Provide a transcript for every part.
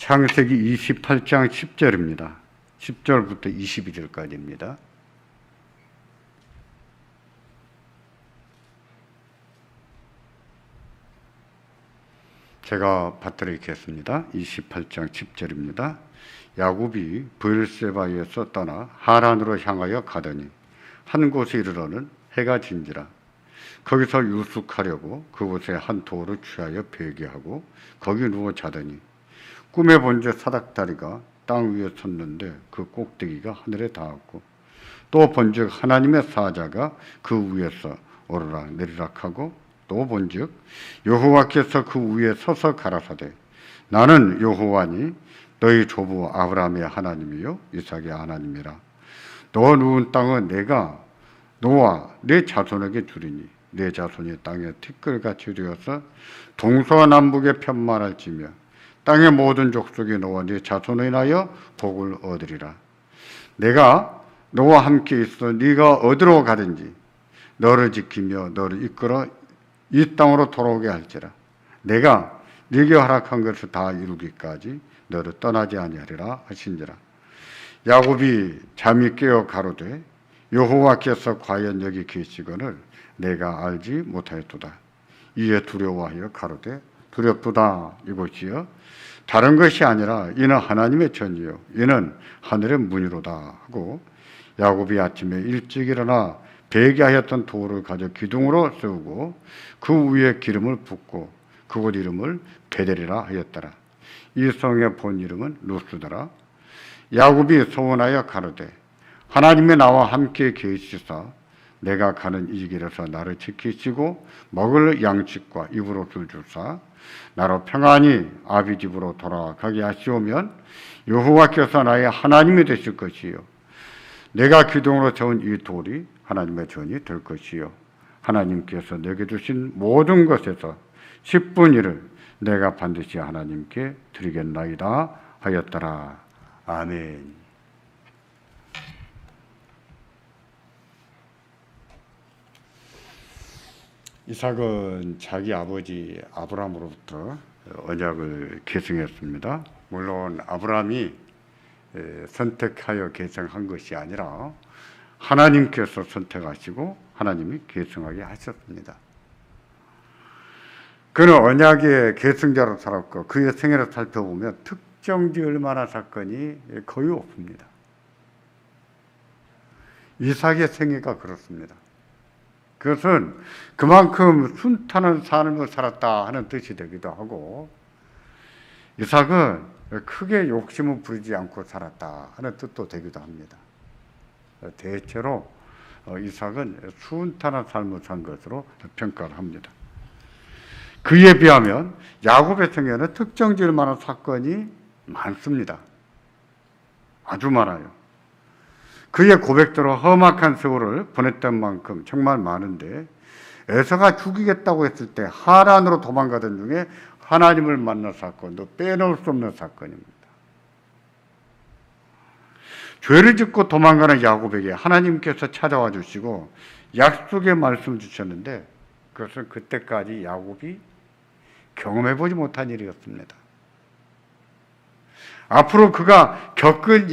창세기 28장 10절입니다. 10절부터 22절까지입니다. 제가 받들어 읽겠습니다. 28장 10절입니다. 야곱이 브엘세바에서 떠나 하란으로 향하여 가더니 한 곳에 이르러는 해가 진지라. 거기서 유숙하려고 그곳에 한 돌을 취하여 베개하고 거기 누워 자더니 꿈에 본즉 사닥다리가 땅 위에 섰는데 그 꼭대기가 하늘에 닿았고 또 본즉 하나님의 사자가 그 위에서 오르락 내리락 하고 또 본즉 여호와께서 그 위에 서서 가라사대 나는 여호와니 너희 조부 아브라함의 하나님이요 이삭의 하나님이라. 너 누운 땅은 내가 너와 내 자손에게 주리니 내 자손이 땅에 티끌같이 되어서 동서남북에 편만할지며 땅의 모든 족속이 너와 네 자손을 인하여 복을 얻으리라. 내가 너와 함께 있어 네가 어디로 가든지 너를 지키며 너를 이끌어 이 땅으로 돌아오게 할지라. 내가 네게 허락한 것을 다 이루기까지 너를 떠나지 아니하리라 하신지라. 야곱이 잠이 깨어 가로되 여호와께서 과연 여기 계시거늘 내가 알지 못하였도다. 이에 두려워하여 가로되 두렵도다. 이곳이여 다른 것이 아니라 이는 하나님의 전이요 이는 하늘의 문이로다 하고 야곱이 아침에 일찍 일어나 베개하였던 돌을 가져 기둥으로 세우고 그 위에 기름을 붓고 그곳 이름을 베델이라 하였더라. 이 성의 본 이름은 루스더라. 야곱이 소원하여 가로되 하나님이 나와 함께 계시사 내가 가는 이 길에서 나를 지키시고 먹을 양식과 입을 옷을 주사 나로 평안히 아비 집으로 돌아가게 하시오면 여호와께서 나의 하나님이 되실 것이요 내가 기둥으로 세운 이 돌이 하나님의 전이 될 것이요 하나님께서 내게 주신 모든 것에서 10분 1을 내가 반드시 하나님께 드리겠나이다 하였더라. 아멘. 이삭은 자기 아버지 아브라함으로부터 언약을 계승했습니다. 물론 아브라함이 선택하여 계승한 것이 아니라 하나님께서 선택하시고 하나님이 계승하게 하셨습니다. 그는 언약의 계승자로 살았고 그의 생애를 살펴보면 특정 지을 만한 사건이 거의 없습니다. 이삭의 생애가 그렇습니다. 그것은 그만큼 순탄한 삶을 살았다 하는 뜻이 되기도 하고 이삭은 크게 욕심을 부리지 않고 살았다 하는 뜻도 되기도 합니다. 대체로 이삭은 순탄한 삶을 산 것으로 평가를 합니다. 그에 비하면 야곱의 생애는 특정 지을 만한 사건이 많습니다. 아주 많아요. 그의 고백대로 험악한 세월을 보냈던 만큼 정말 많은데 에서가 죽이겠다고 했을 때 하란으로 도망가던 중에 하나님을 만난 사건도 빼놓을 수 없는 사건입니다. 죄를 짓고 도망가는 야곱에게 하나님께서 찾아와 주시고 약속의 말씀을 주셨는데 그것은 그때까지 야곱이 경험해보지 못한 일이었습니다. 앞으로 그가 겪을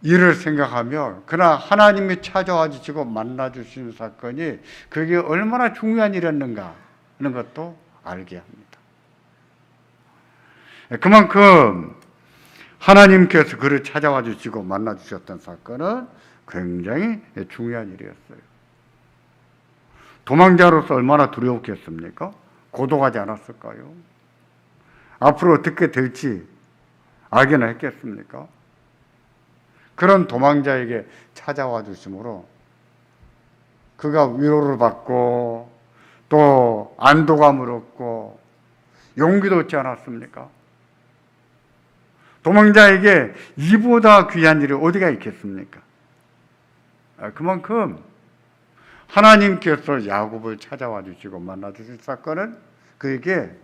일을 생각하며 그러나 하나님이 찾아와 주시고 만나 주시는 사건이 그게 얼마나 중요한 일이었는가 하는 것도 알게 합니다. 그만큼 하나님께서 그를 찾아와 주시고 만나 주셨던 사건은 굉장히 중요한 일이었어요. 도망자로서 얼마나 두려웠겠습니까? 고독하지 않았을까요? 앞으로 어떻게 될지 알게나 했겠습니까? 그런 도망자에게 찾아와 주심으로 그가 위로를 받고 또 안도감을 얻고 용기도 얻지 않았습니까? 도망자에게 이보다 귀한 일이 어디가 있겠습니까? 그만큼 하나님께서 야곱을 찾아와 주시고 만나 주실 사건은 그에게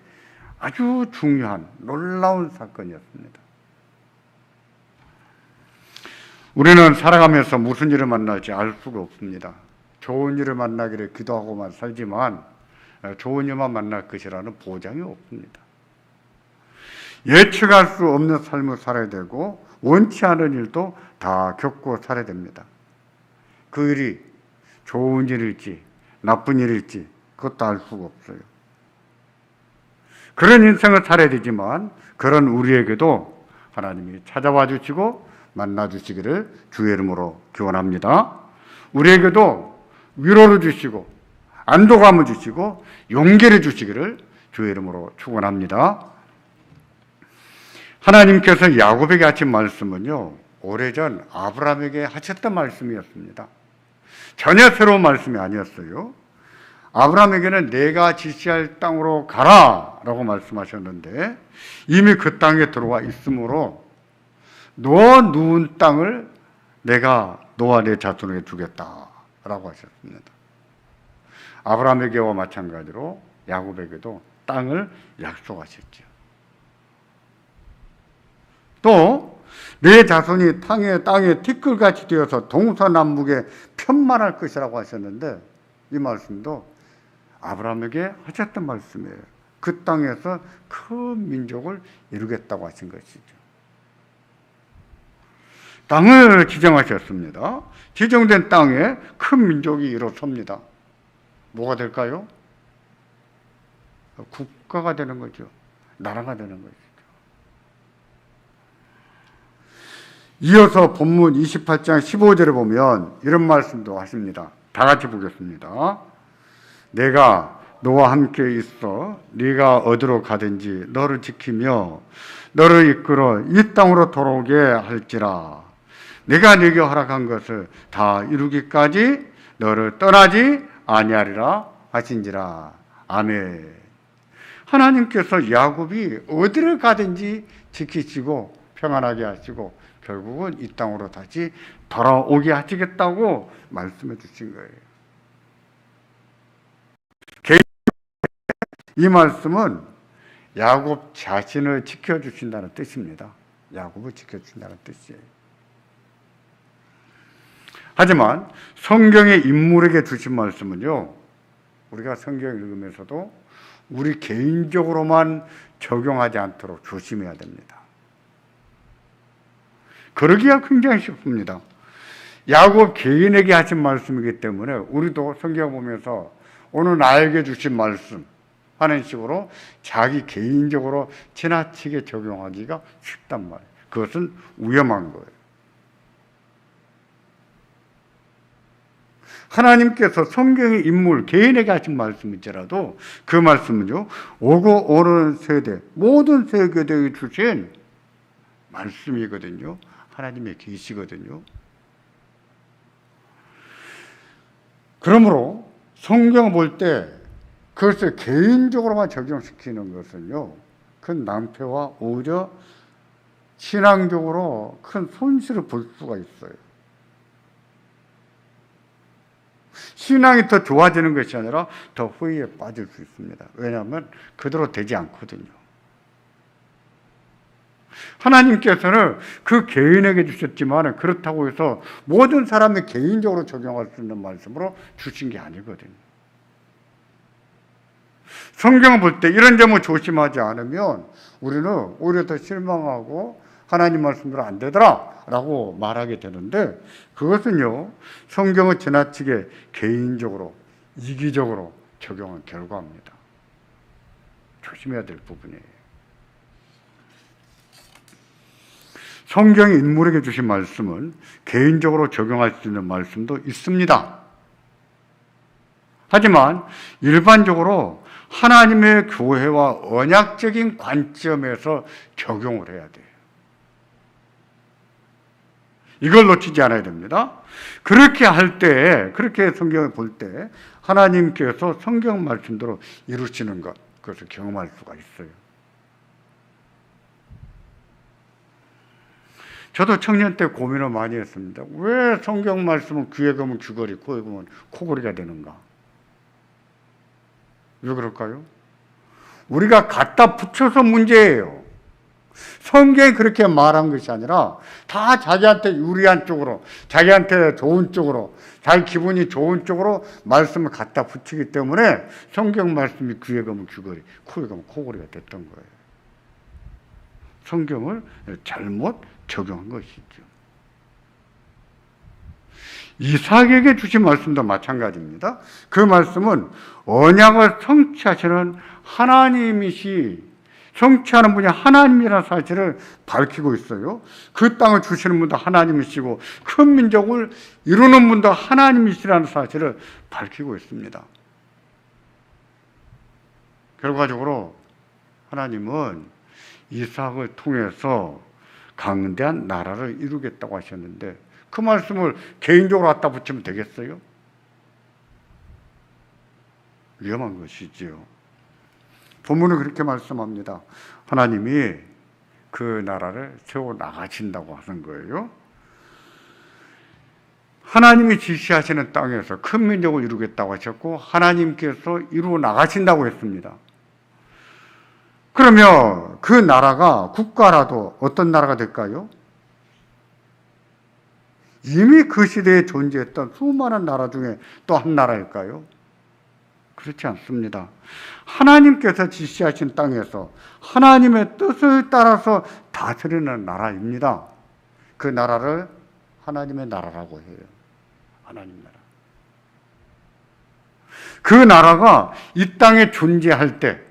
아주 중요한 놀라운 사건이었습니다. 우리는 살아가면서 무슨 일을 만날지 알 수가 없습니다. 좋은 일을 만나기를 기도하고만 살지만 좋은 일만 만날 것이라는 보장이 없습니다. 예측할 수 없는 삶을 살아야 되고 원치 않은 일도 다 겪고 살아야 됩니다. 그 일이 좋은 일일지 나쁜 일일지 그것도 알 수가 없어요. 그런 인생을 살아야 되지만 그런 우리에게도 하나님이 찾아와 주시고 만나 주시기를 주의 이름으로 기원합니다. 우리에게도 위로를 주시고 안도감을 주시고 용기를 주시기를 주의 이름으로 축원합니다. 하나님께서 야곱에게 하신 말씀은요, 오래전 아브라함에게 하셨던 말씀이었습니다. 전혀 새로운 말씀이 아니었어요. 아브라함에게는 내가 지시할 땅으로 가라 라고 말씀하셨는데 이미 그 땅에 들어와 있으므로 너 누운 땅을 내가 너와 내 자손에게 주겠다 라고 하셨습니다. 아브라함에게와 마찬가지로 야곱에게도 땅을 약속하셨죠. 또 내 자손이 땅에 티끌같이 되어서 동서남북에 편만할 것이라고 하셨는데 이 말씀도 아브라함에게 하셨던 말씀이에요. 그 땅에서 큰 민족을 이루겠다고 하신 것이죠. 땅을 지정하셨습니다. 지정된 땅에 큰 민족이 일어섭니다. 뭐가 될까요? 국가가 되는 거죠. 나라가 되는 거죠. 이어서 본문 28장 15절에 보면 이런 말씀도 하십니다. 다 같이 보겠습니다. 내가 너와 함께 있어 네가 어디로 가든지 너를 지키며 너를 이끌어 이 땅으로 돌아오게 할지라. 내가 네게 허락한 것을 다 이루기까지 너를 떠나지 아니하리라 하신지라. 아멘. 하나님께서 야곱이 어디를 가든지 지키시고 평안하게 하시고 결국은 이 땅으로 다시 돌아오게 하시겠다고 말씀해 주신 거예요. 이 말씀은 야곱 자신을 지켜주신다는 뜻입니다. 야곱을 지켜주신다는 뜻이에요. 하지만 성경의 인물에게 주신 말씀은요, 우리가 성경을 읽으면서도 우리 개인적으로만 적용하지 않도록 조심해야 됩니다. 그러기가 굉장히 쉽습니다. 야곱 개인에게 하신 말씀이기 때문에 우리도 성경 보면서 오늘 나에게 주신 말씀 하는 식으로 자기 개인적으로 지나치게 적용하기가 쉽단 말이에요. 그것은 위험한 거예요. 하나님께서 성경의 인물, 개인에게 하신 말씀일지라도 그 말씀은요, 오고 오는 세대, 모든 세계대에 주신 말씀이거든요. 하나님의 계시거든요. 그러므로 성경을 볼 때 그것을 개인적으로만 적용시키는 것은요, 큰 낭패와 오히려 신앙적으로 큰 손실을 볼 수가 있어요. 신앙이 더 좋아지는 것이 아니라 더 후회에 빠질 수 있습니다. 왜냐하면 그대로 되지 않거든요. 하나님께서는 그 개인에게 주셨지만 그렇다고 해서 모든 사람이 개인적으로 적용할 수 있는 말씀으로 주신 게 아니거든요. 성경을 볼 때 이런 점을 조심하지 않으면 우리는 오히려 더 실망하고 하나님 말씀대로 안 되더라 라고 말하게 되는데, 그것은요, 성경을 지나치게 개인적으로 이기적으로 적용한 결과입니다. 조심해야 될 부분이에요. 성경의 인물에게 주신 말씀은 개인적으로 적용할 수 있는 말씀도 있습니다. 하지만 일반적으로 하나님의 교회와 언약적인 관점에서 적용을 해야 돼요. 이걸 놓치지 않아야 됩니다. 그렇게 할 때, 그렇게 성경을 볼 때 하나님께서 성경 말씀대로 이루시는 것, 그것을 경험할 수가 있어요. 저도 청년 때 고민을 많이 했습니다. 왜 성경 말씀은 귀에 거면 귀걸이, 코에 거면 코걸이가 되는가? 왜 그럴까요? 우리가 갖다 붙여서 문제예요. 성경이 그렇게 말한 것이 아니라 다 자기한테 유리한 쪽으로, 자기한테 좋은 쪽으로, 자기 기분이 좋은 쪽으로 말씀을 갖다 붙이기 때문에 성경 말씀이 귀에 거면 귀걸이, 코에 거면 코걸이가 됐던 거예요. 성경을 잘못 적용한 것이죠. 이삭에게 주신 말씀도 마찬가지입니다. 그 말씀은 언약을 성취하시는 성취하는 분이 하나님이라는 사실을 밝히고 있어요. 그 땅을 주시는 분도 하나님이시고 큰 민족을 이루는 분도 하나님이시라는 사실을 밝히고 있습니다. 결과적으로 하나님은 이삭을 통해서 강대한 나라를 이루겠다고 하셨는데 그 말씀을 개인적으로 갖다 붙이면 되겠어요? 위험한 것이지요. 본문은 그렇게 말씀합니다. 하나님이 그 나라를 세워 나가신다고 하는 거예요. 하나님이 지시하시는 땅에서 큰 민족을 이루겠다고 하셨고 하나님께서 이루어 나가신다고 했습니다. 그러면 그 나라가 국가라도 어떤 나라가 될까요? 이미 그 시대에 존재했던 수많은 나라 중에 또 한 나라일까요? 그렇지 않습니다. 하나님께서 지시하신 땅에서 하나님의 뜻을 따라서 다스리는 나라입니다. 그 나라를 하나님의 나라라고 해요. 하나님 나라. 그 나라가 이 땅에 존재할 때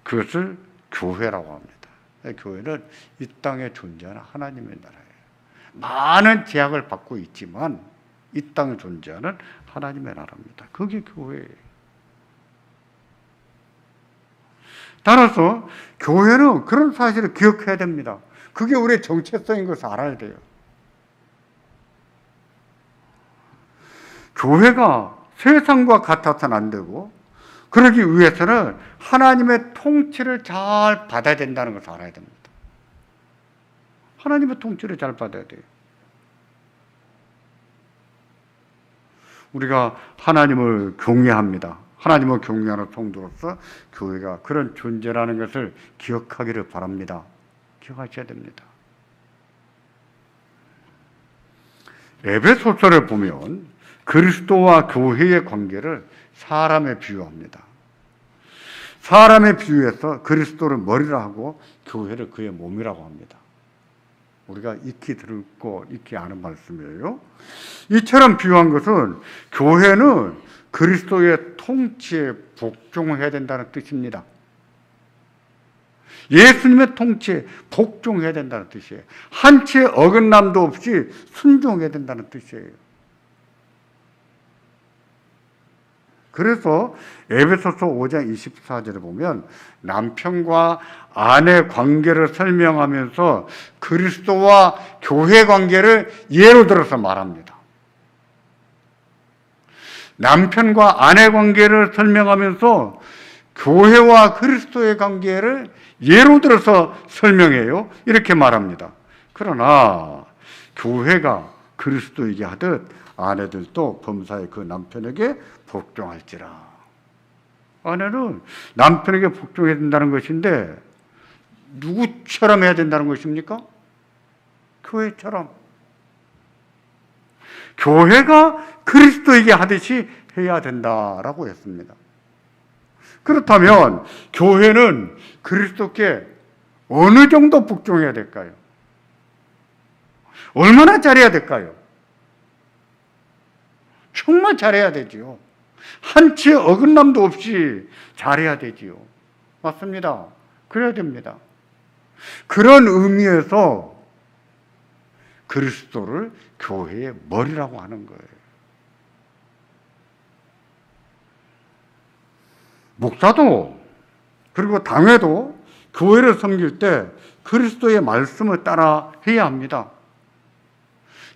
그것을 교회라고 합니다. 교회는 이 땅에 존재하는 하나님의 나라예요. 많은 제약을 받고 있지만 이 땅에 존재하는 하나님의 나라입니다. 그게 교회예요. 따라서 교회는 그런 사실을 기억해야 됩니다. 그게 우리의 정체성인 것을 알아야 돼요. 교회가 세상과 같아서는 안 되고 그러기 위해서는 하나님의 통치를 잘 받아야 된다는 것을 알아야 됩니다. 하나님의 통치를 잘 받아야 돼요. 우리가 하나님을 경외합니다. 하나님을 경외하는 성도로서 교회가 그런 존재라는 것을 기억하기를 바랍니다. 기억하셔야 됩니다. 에베소서를 보면 그리스도와 교회의 관계를 사람에 비유합니다. 사람에 비유해서 그리스도를 머리라 하고 교회를 그의 몸이라고 합니다. 우리가 익히 듣고 익히 아는 말씀이에요. 이처럼 비유한 것은 교회는 그리스도의 통치에 복종해야 된다는 뜻입니다. 예수님의 통치에 복종해야 된다는 뜻이에요. 한치의 어긋남도 없이 순종해야 된다는 뜻이에요. 그래서 에베소서 5장 24절에 보면 남편과 아내 관계를 설명하면서 그리스도와 교회 관계를 예로 들어서 말합니다. 남편과 아내 관계를 설명하면서 교회와 그리스도의 관계를 예로 들어서 설명해요. 이렇게 말합니다. 그러나 교회가 그리스도에게 하듯 아내들도 범사에 그 남편에게 복종할지라. 아내는 남편에게 복종해야 된다는 것인데 누구처럼 해야 된다는 것입니까? 교회처럼. 교회가 그리스도에게 하듯이 해야 된다라고 했습니다. 그렇다면 교회는 그리스도께 어느 정도 복종해야 될까요? 얼마나 잘해야 될까요? 정말 잘해야 되지요. 한치의 어긋남도 없이 잘해야 되지요. 맞습니다. 그래야 됩니다. 그런 의미에서 그리스도를 교회의 머리라고 하는 거예요. 목사도 그리고 당회도 교회를 섬길 때 그리스도의 말씀을 따라 해야 합니다.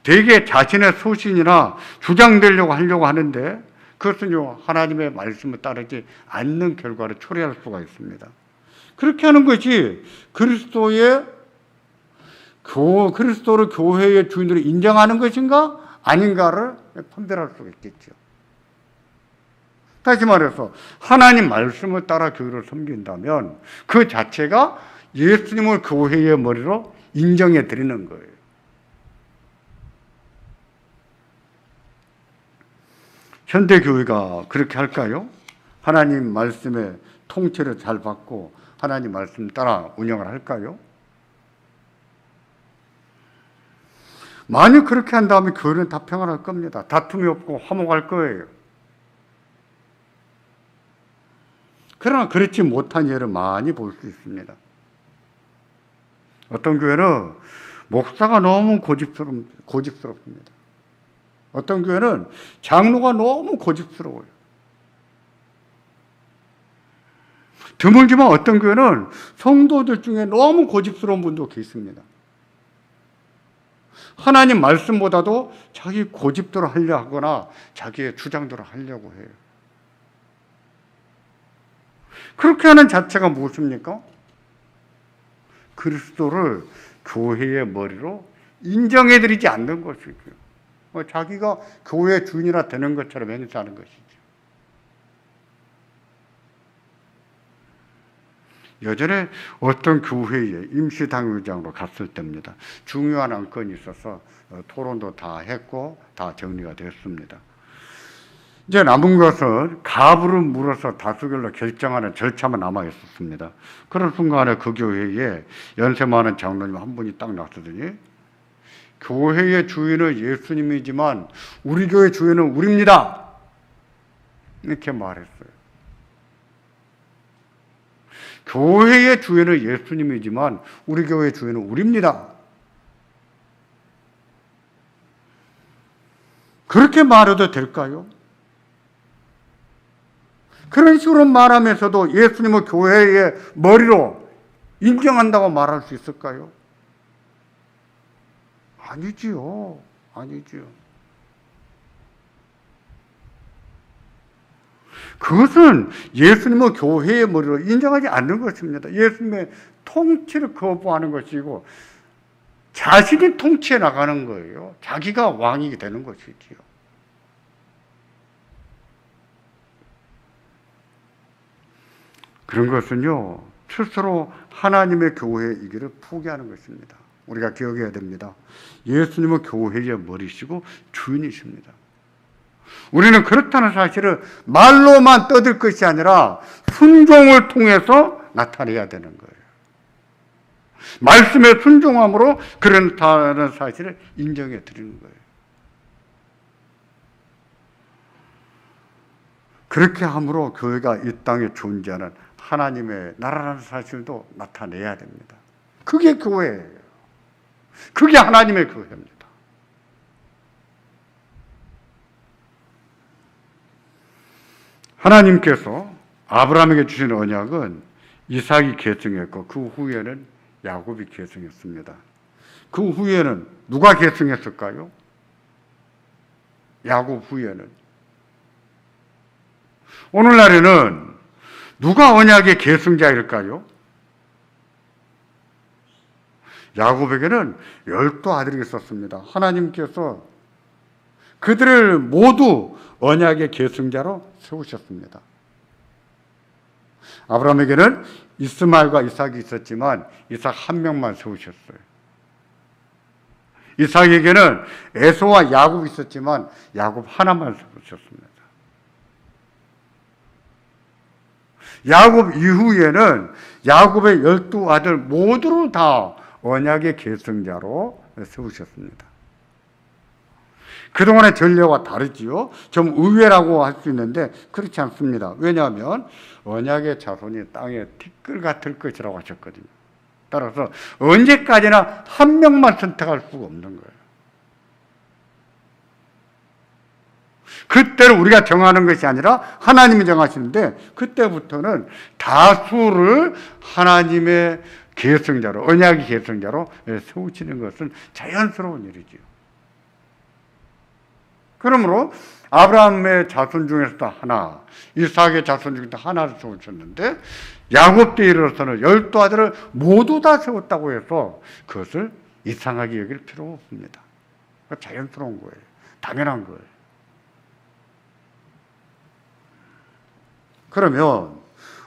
대개 자신의 소신이나 주장되려고 하려고 하는데 그것은요 하나님의 말씀을 따르지 않는 결과를 초래할 수가 있습니다. 그렇게 하는 것이 그리스도를 교회의 주인으로 인정하는 것인가 아닌가를 판별할 수가 있겠죠. 다시 말해서 하나님 말씀을 따라 교회를 섬긴다면 그 자체가 예수님을 교회의 머리로 인정해 드리는 거예요. 현대교회가 그렇게 할까요? 하나님 말씀의 통치를 잘 받고 하나님 말씀 따라 운영을 할까요? 만약 그렇게 한다면 교회는 다 평안할 겁니다. 다툼이 없고 화목할 거예요. 그러나 그렇지 못한 예를 많이 볼 수 있습니다. 어떤 교회는 목사가 너무 고집스럽습니다. 어떤 교회는 장로가 너무 고집스러워요. 드물지만 어떤 교회는 성도들 중에 너무 고집스러운 분도 계십니다. 하나님 말씀보다도 자기 고집대로 하려 하거나 자기의 주장대로 하려고 해요. 그렇게 하는 자체가 무엇입니까? 그리스도를 교회의 머리로 인정해드리지 않는 것이죠. 자기가 교회의 주인이라 되는 것처럼 행사하는 것이죠. 예전에 어떤 교회에 임시당회장으로 갔을 때입니다. 중요한 안건이 있어서 토론도 다 했고 다 정리가 됐습니다. 이제 남은 것은 가부를 물어서 다수결로 결정하는 절차만 남아 있었습니다. 그런 순간에 그 교회에 연세 많은 장로님 한 분이 딱 나서더니 교회의 주인은 예수님이지만 우리 교회 주인은 우리입니다. 이렇게 말했어요. 교회의 주인은 예수님이지만 우리 교회의 주인은 우리입니다. 그렇게 말해도 될까요? 그런 식으로 말하면서도 예수님을 교회의 머리로 인정한다고 말할 수 있을까요? 아니지요. 아니지요. 그것은 예수님을 교회의 머리로 인정하지 않는 것입니다. 예수님의 통치를 거부하는 것이고 자신이 통치해 나가는 거예요. 자기가 왕이 되는 것이지요. 그런 것은요, 스스로 하나님의 교회이기를 포기하는 것입니다. 우리가 기억해야 됩니다. 예수님은 교회의 머리시고 주인이십니다. 우리는 그렇다는 사실을 말로만 떠들 것이 아니라 순종을 통해서 나타내야 되는 거예요. 말씀에 순종함으로 그렇다는 사실을 인정해 드리는 거예요. 그렇게 함으로 교회가 이 땅에 존재하는 하나님의 나라라는 사실도 나타내야 됩니다. 그게 교회예요. 그게 하나님의 교회입니다. 하나님께서 아브라함에게 주신 언약은 이삭이 계승했고 그 후에는 야곱이 계승했습니다. 그 후에는 누가 계승했을까요? 야곱 후에는. 오늘날에는 누가 언약의 계승자일까요? 야곱에게는 12아들이 있었습니다. 하나님께서 그들을 모두 언약의 계승자로 세우셨습니다. 아브라함에게는 이스마엘과 이삭이 있었지만 이삭 한 명만 세우셨어요. 이삭에게는 에서와 야곱이 있었지만 야곱 하나만 세우셨습니다. 야곱 이후에는 야곱의 12아들 모두를 다 언약의 계승자로 세우셨습니다. 그동안의 전례와 다르지요. 좀 의외라고 할 수 있는데 그렇지 않습니다. 왜냐하면 언약의 자손이 땅에 티끌 같을 것이라고 하셨거든요. 따라서 언제까지나 한 명만 선택할 수가 없는 거예요. 그때를 우리가 정하는 것이 아니라 하나님이 정하시는데 그때부터는 다수를 하나님의 계승자로, 언약의 계승자로 세우시는 것은 자연스러운 일이지요. 그러므로 아브라함의 자손 중에서도 하나, 이삭의 자손 중에서도 하나를 세우셨는데 야곱 때에 이르러서는 12아들을 모두 다 세웠다고 해서 그것을 이상하게 여길 필요가 없습니다. 자연스러운 거예요. 당연한 거예요. 그러면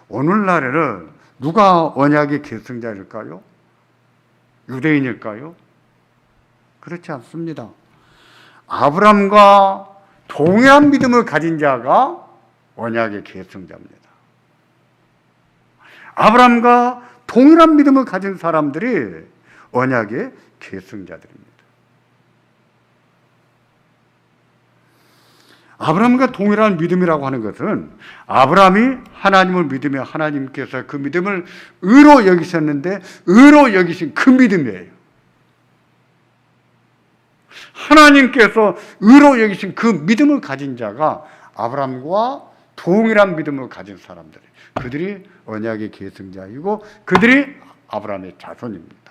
오늘날에는 누가 언약의 계승자일까요? 유대인일까요? 그렇지 않습니다. 아브라함과 동일한 믿음을 가진 자가 언약의 계승자입니다. 아브라함과 동일한 믿음을 가진 사람들이 언약의 계승자들입니다. 아브라함과 동일한 믿음이라고 하는 것은 아브라함이 하나님을 믿으며 하나님께서 그 믿음을 의로 여기셨는데 의로 여기신 그 믿음이에요. 하나님께서 의로 여기신 그 믿음을 가진 자가 아브라함과 동일한 믿음을 가진 사람들이에요. 그들이 언약의 계승자이고 그들이 아브라함의 자손입니다.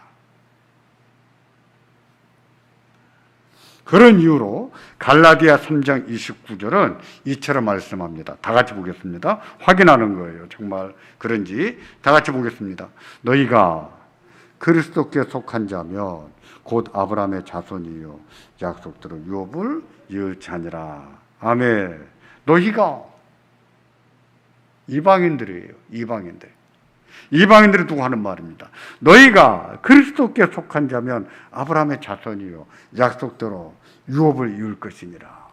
그런 이유로 갈라디아 3장 29절은 이처럼 말씀합니다. 다 같이 보겠습니다. 확인하는 거예요. 정말 그런지 다 같이 보겠습니다. 너희가 그리스도께 속한 자면 곧 아브라함의 자손이요 약속대로 유업을 이을 자니라. 아멘. 너희가 이방인들이에요. 이방인들이 두고 하는 말입니다. 너희가 그리스도께 속한 자면 아브라함의 자손이요 약속대로 유업을 이을 것이니라.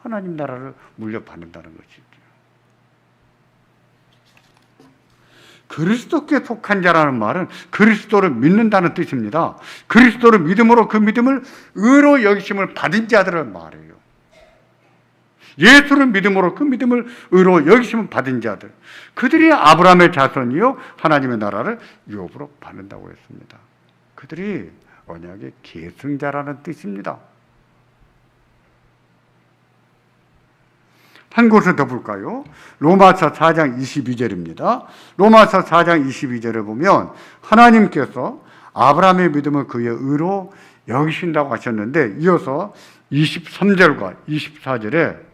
하나님 나라를 물려받는다는 것이죠. 그리스도께 속한 자라는 말은 그리스도를 믿는다는 뜻입니다. 그리스도를 믿음으로 그 믿음을 의로 여기심을 받은 자들을 말해요. 예수를 믿음으로 그 믿음을 의로 여기심을 받은 자들, 그들이 아브라함의 자손이요 하나님의 나라를 유업으로 받는다고 했습니다. 그들이 언약의 계승자라는 뜻입니다. 한 곳을 더 볼까요? 로마서 4장 22절입니다. 로마서 4장 22절에 보면 하나님께서 아브라함의 믿음을 그의 의로 여기신다고 하셨는데 이어서 23절과 24절에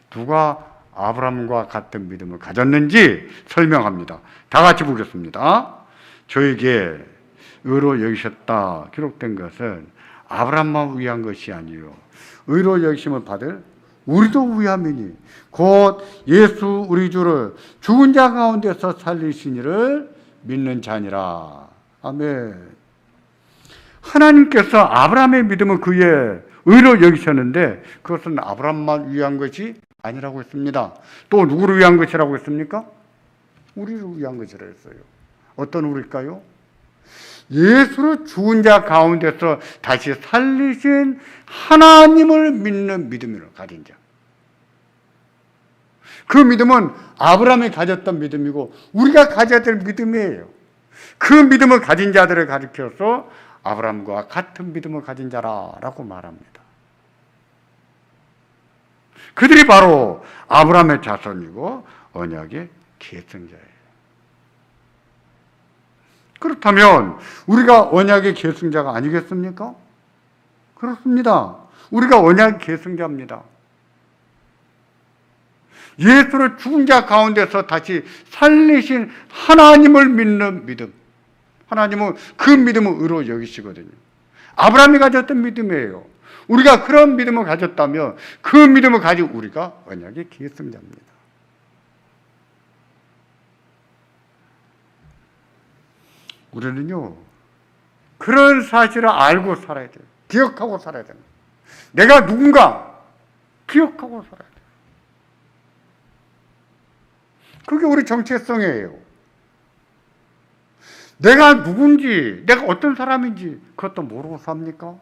누가 아브라함과 같은 믿음을 가졌는지 설명합니다. 다 같이 보겠습니다. 저에게 의로 여기셨다 기록된 것은 아브라함만 위한 것이 아니요 의로 여기심을 받을 우리도 위함이니 곧 예수 우리 주를 죽은 자 가운데서 살리신 이를 믿는 자니라. 아멘. 하나님께서 아브라함의 믿음을 그의 의로 여기셨는데 그것은 아브라함만 위한 것이 아니라고 했습니다. 또 누구를 위한 것이라고 했습니까? 우리를 위한 것이라 했어요. 어떤 우리일까요? 예수를 죽은 자 가운데서 다시 살리신 하나님을 믿는 믿음을 가진 자. 그 믿음은 아브라함이 가졌던 믿음이고 우리가 가져야 될 믿음이에요. 그 믿음을 가진 자들을 가리켜서 아브라함과 같은 믿음을 가진 자라고 말합니다. 그들이 바로 아브라함의 자손이고 언약의 계승자예요. 그렇다면 우리가 언약의 계승자가 아니겠습니까? 그렇습니다. 우리가 언약의 계승자입니다. 예수를 죽은 자 가운데서 다시 살리신 하나님을 믿는 믿음. 하나님은 그 믿음을 의로 여기시거든요. 아브라함이 가졌던 믿음이에요. 우리가 그런 믿음을 가졌다면 그 믿음을 가지고 우리가 언약의 계승자입니다. 우리는요, 그런 사실을 알고 살아야 돼요. 기억하고 살아야 됩니다. 내가 누군가 기억하고 살아야 돼요. 그게 우리 정체성이에요. 내가 누군지, 내가 어떤 사람인지 그것도 모르고 삽니까?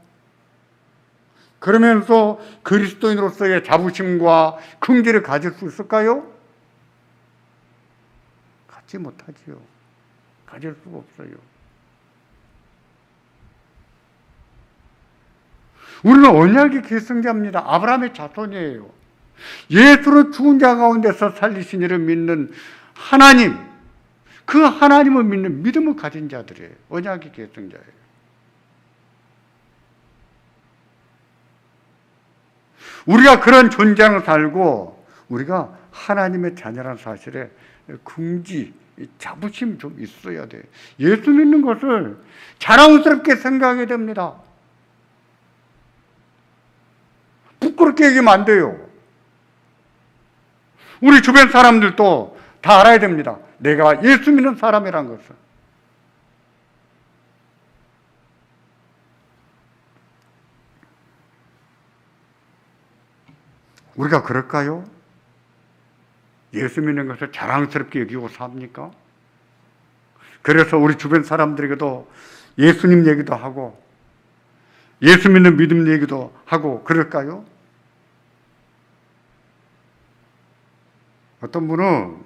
그러면서 그리스도인으로서의 자부심과 긍지를 가질 수 있을까요? 갖지 못하지요. 가질 수가 없어요. 우리는 언약의 계승자입니다. 아브라함의 자손이에요. 예수를 죽은 자 가운데서 살리신 이를 믿는 하나님, 그 하나님을 믿는 믿음을 가진 자들이에요. 언약의 계승자예요. 우리가 그런 존재로 살고 우리가 하나님의 자녀라는 사실에 긍지, 자부심이 좀 있어야 돼요. 예수 믿는 것을 자랑스럽게 생각해야 됩니다. 부끄럽게 얘기하면 안 돼요. 우리 주변 사람들도 다 알아야 됩니다. 내가 예수 믿는 사람이란 것을. 우리가 그럴까요? 예수 믿는 것을 자랑스럽게 여기고 삽니까? 그래서 우리 주변 사람들에게도 예수님 얘기도 하고 예수 믿는 믿음 얘기도 하고 그럴까요? 어떤 분은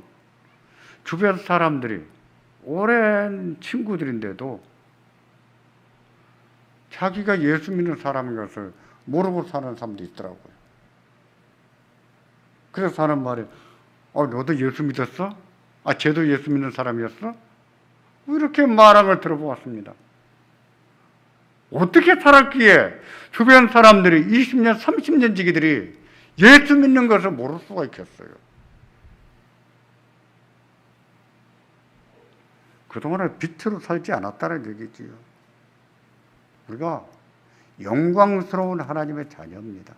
주변 사람들이 오랜 친구들인데도 자기가 예수 믿는 사람인 것을 모르고 사는 사람도 있더라고요. 그래서 하는 말이, 너도 예수 믿었어? 쟤도 예수 믿는 사람이었어? 이렇게 말한 걸 들어보았습니다. 어떻게 살았기에 주변 사람들이 20년, 30년 지기들이 예수 믿는 것을 모를 수가 있겠어요. 그동안에 빛으로 살지 않았다는 얘기지요. 우리가 영광스러운 하나님의 자녀입니다.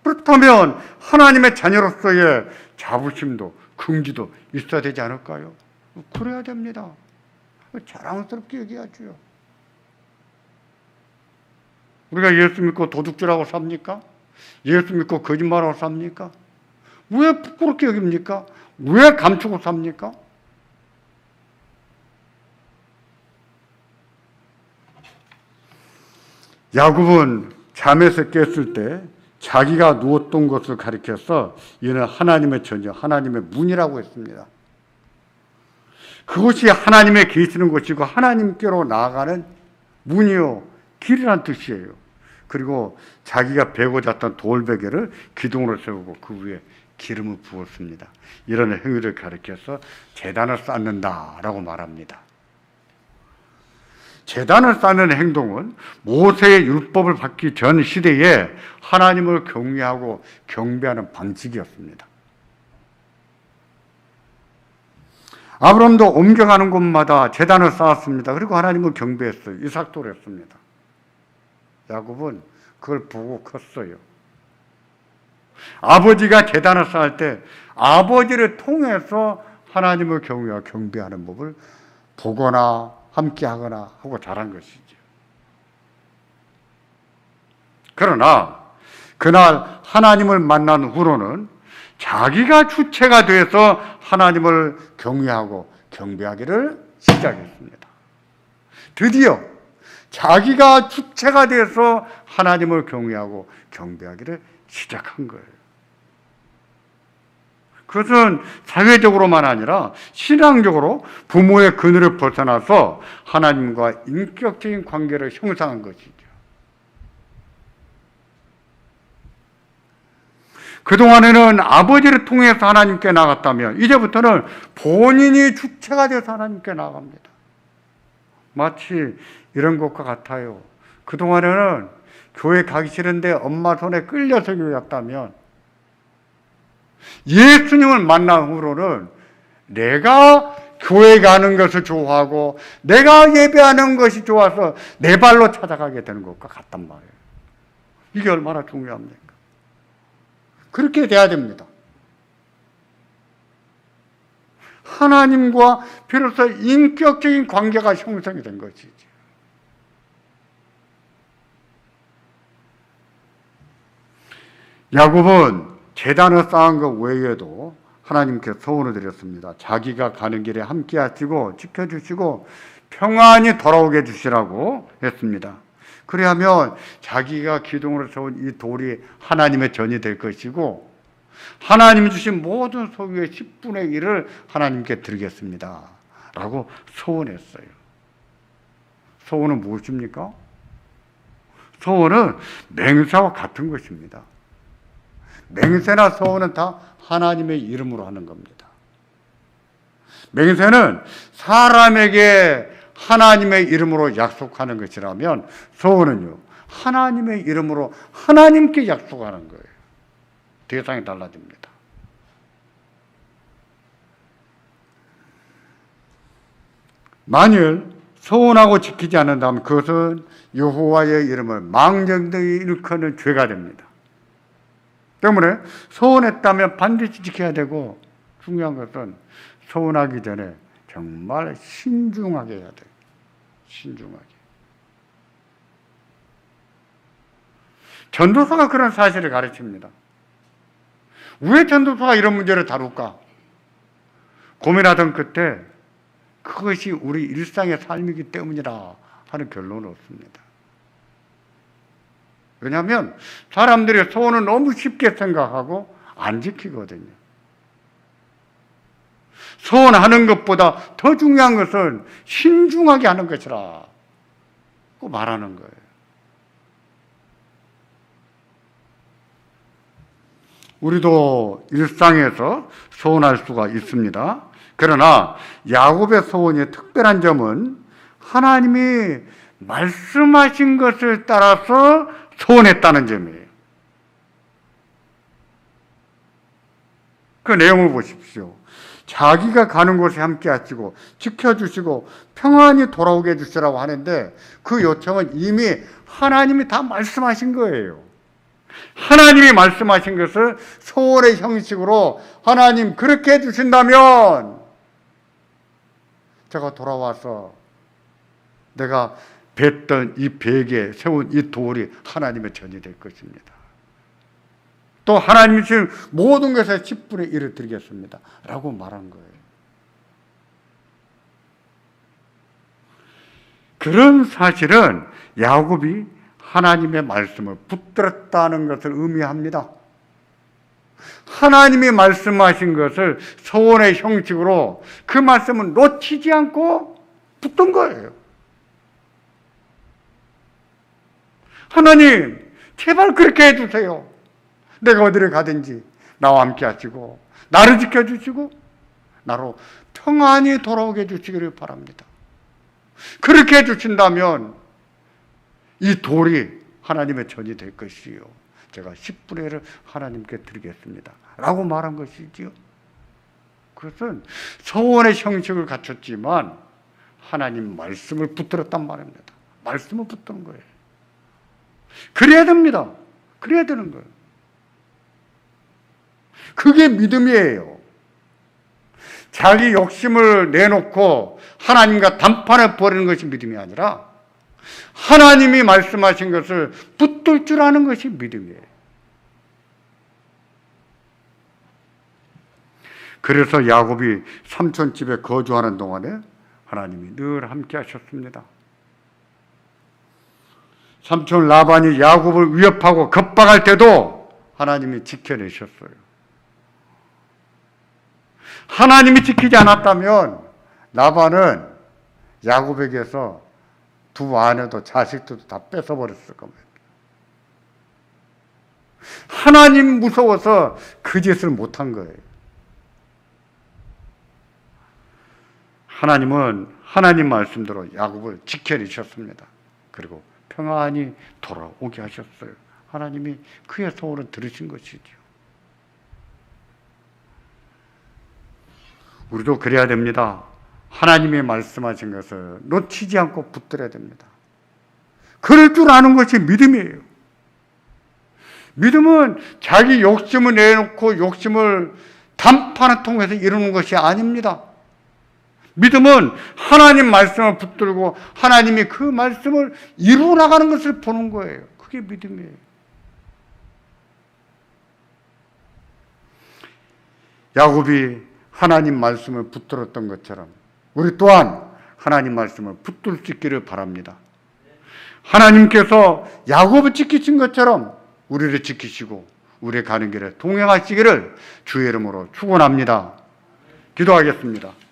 그렇다면 하나님의 자녀로서의 자부심도 긍지도 있어야 되지 않을까요? 그래야 됩니다. 자랑스럽게 얘기하죠. 우리가 예수 믿고 도둑질하고 삽니까? 예수 믿고 거짓말하고 삽니까? 왜 부끄럽게 여깁니까? 왜 감추고 삽니까? 야곱은 잠에서 깼을 때 자기가 누웠던 것을 가리켜서 이는 하나님의 전혀, 하나님의 문이라고 했습니다. 그것이 하나님의 계시는 것이고 하나님께로 나아가는 문이요, 길이란 뜻이에요. 그리고 자기가 베고 잤던 돌베개를 기둥으로 세우고 그 위에 기름을 부었습니다. 이런 행위를 가리켜서 제단을 쌓는다라고 말합니다. 제단을 쌓는 행동은 모세의 율법을 받기 전 시대에 하나님을 경외하고 경배하는 방식이었습니다. 아브라함도 옮겨가는 곳마다 제단을 쌓았습니다. 그리고 하나님을 경배했어요. 이삭도 그랬습니다. 야곱은 그걸 보고 컸어요. 아버지가 제단을 쌓을 때 아버지를 통해서 하나님을 경외하고 경배하는 법을 보거나 함께 하거나 하고 자란 것이죠. 그러나 그날 하나님을 만난 후로는 자기가 주체가 돼서 하나님을 경외하고 경배하기를 시작했습니다. 드디어 자기가 주체가 돼서 하나님을 경외하고 경배하기를 시작한 거예요. 그것은 사회적으로만 아니라 신앙적으로 부모의 그늘을 벗어나서 하나님과 인격적인 관계를 형성한 것이죠. 그동안에는 아버지를 통해서 하나님께 나갔다면 이제부터는 본인이 주체가 돼서 하나님께 나갑니다. 마치 이런 것과 같아요. 그동안에는 교회 가기 싫은데 엄마 손에 끌려서 교회 왔다면 예수님을 만난 후로는 내가 교회 가는 것을 좋아하고 내가 예배하는 것이 좋아서 내 발로 찾아가게 되는 것과 같단 말이에요. 이게 얼마나 중요합니까? 그렇게 돼야 됩니다. 하나님과 비로소 인격적인 관계가 형성이 된 것이지. 야곱은 제단을 쌓은 것 외에도 하나님께 소원을 드렸습니다. 자기가 가는 길에 함께 하시고 지켜주시고 평안히 돌아오게 해주시라고 했습니다. 그리하면 자기가 기둥으로 세운 이 돌이 하나님의 전이 될 것이고 하나님이 주신 모든 소유의 10분의 1을 하나님께 드리겠습니다 라고 소원했어요. 소원은 무엇입니까? 소원은 맹세와 같은 것입니다. 맹세나 소원은 다 하나님의 이름으로 하는 겁니다. 맹세는 사람에게 하나님의 이름으로 약속하는 것이라면 소원은요, 하나님의 이름으로 하나님께 약속하는 거예요. 대상이 달라집니다. 만일 소원하고 지키지 않는다면 그것은 여호와의 이름을 망정되이 일컫는 죄가 됩니다. 때문에 소원했다면 반드시 지켜야 되고 중요한 것은 소원하기 전에 정말 신중하게 해야 돼요. 신중하게. 전도서가 그런 사실을 가르칩니다. 왜 전도서가 이런 문제를 다룰까? 고민하던 끝에 그것이 우리 일상의 삶이기 때문이라 하는 결론은 없습니다. 왜냐하면 사람들이 소원을 너무 쉽게 생각하고 안 지키거든요. 소원하는 것보다 더 중요한 것은 신중하게 하는 것이라 고 말하는 거예요. 우리도 일상에서 소원할 수가 있습니다. 그러나 야곱의 소원이 특별한 점은 하나님이 말씀하신 것을 따라서 소원했다는 점이에요. 그 내용을 보십시오. 자기가 가는 곳에 함께 하시고 지켜주시고 평안히 돌아오게 해주시라고 하는데 그 요청은 이미 하나님이 다 말씀하신 거예요. 하나님이 말씀하신 것을 소원의 형식으로 하나님 그렇게 해주신다면 제가 돌아와서 내가 뱉던 이 벽에 세운 이 돌이 하나님의 전이 될 것입니다. 또 하나님이 지금 모든 것에 10분의 1을 드리겠습니다 라고 말한 거예요. 그런 사실은 야곱이 하나님의 말씀을 붙들었다는 것을 의미합니다. 하나님이 말씀하신 것을 소원의 형식으로 그 말씀을 놓치지 않고 붙든 거예요. 하나님, 제발 그렇게 해주세요. 내가 어디를 가든지 나와 함께 하시고 나를 지켜주시고 나로 평안히 돌아오게 해주시기를 바랍니다. 그렇게 해주신다면 이 돌이 하나님의 전이 될 것이요 제가 10분의 1을 하나님께 드리겠습니다 라고 말한 것이지요. 그것은 소원의 형식을 갖췄지만 하나님 말씀을 붙들었단 말입니다. 말씀을 붙드는 거예요. 그래야 됩니다. 그래야 되는 거예요. 그게 믿음이에요. 자기 욕심을 내놓고 하나님과 단판에 버리는 것이 믿음이 아니라 하나님이 말씀하신 것을 붙들 줄 아는 것이 믿음이에요. 그래서 야곱이 삼촌 집에 거주하는 동안에 하나님이 늘 함께 하셨습니다. 삼촌 라반이 야곱을 위협하고 겁박할 때도 하나님이 지켜내셨어요. 하나님이 지키지 않았다면 라반은 야곱에게서 두 아내도 자식들도 다 뺏어버렸을 겁니다. 하나님 무서워서 그 짓을 못한 거예요. 하나님은 하나님 말씀대로 야곱을 지켜내셨습니다. 그리고 평안히 돌아오게 하셨어요. 하나님이 그의 소원을 들으신 것이죠. 우리도 그래야 됩니다. 하나님이 말씀하신 것을 놓치지 않고 붙들어야 됩니다. 그럴 줄 아는 것이 믿음이에요. 믿음은 자기 욕심을 내놓고 욕심을 단판을 통해서 이루는 것이 아닙니다. 믿음은 하나님 말씀을 붙들고 하나님이 그 말씀을 이루어 나가는 것을 보는 거예요. 그게 믿음이에요. 야곱이 하나님 말씀을 붙들었던 것처럼 우리 또한 하나님 말씀을 붙들 수 있기를 바랍니다. 하나님께서 야곱을 지키신 것처럼 우리를 지키시고 우리의 가는 길에 동행하시기를 주의 이름으로 축원합니다. 기도하겠습니다.